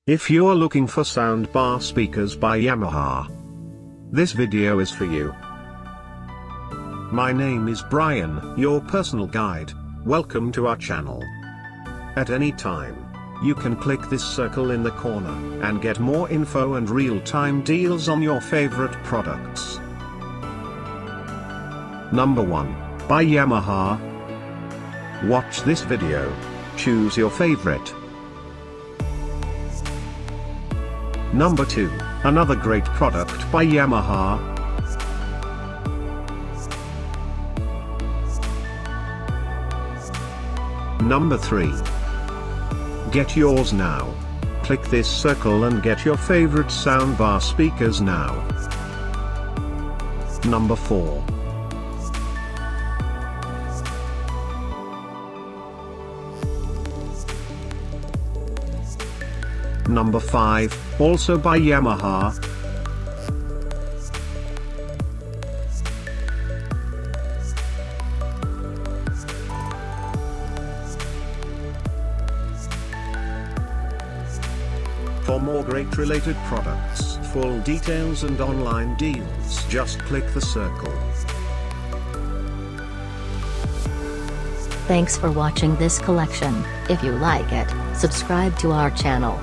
If you're looking for soundbar speakers by Yamaha, this video is for you. My name is Brian, your personal guide. Welcome to our channel. At any time, you can click this circle in the corner and get more info and real-time deals on your favorite products. Number 1, by Yamaha. Watch this video. Choose your favorite. Number 2, another great product by Yamaha. Number 3. Get yours now. Click this circle and get your favorite soundbar speakers now. Number 4. Number 5, also by Yamaha. For more great related products, full details and online deals, just click the circle. Thanks for watching this collection. If you like it, subscribe to our channel.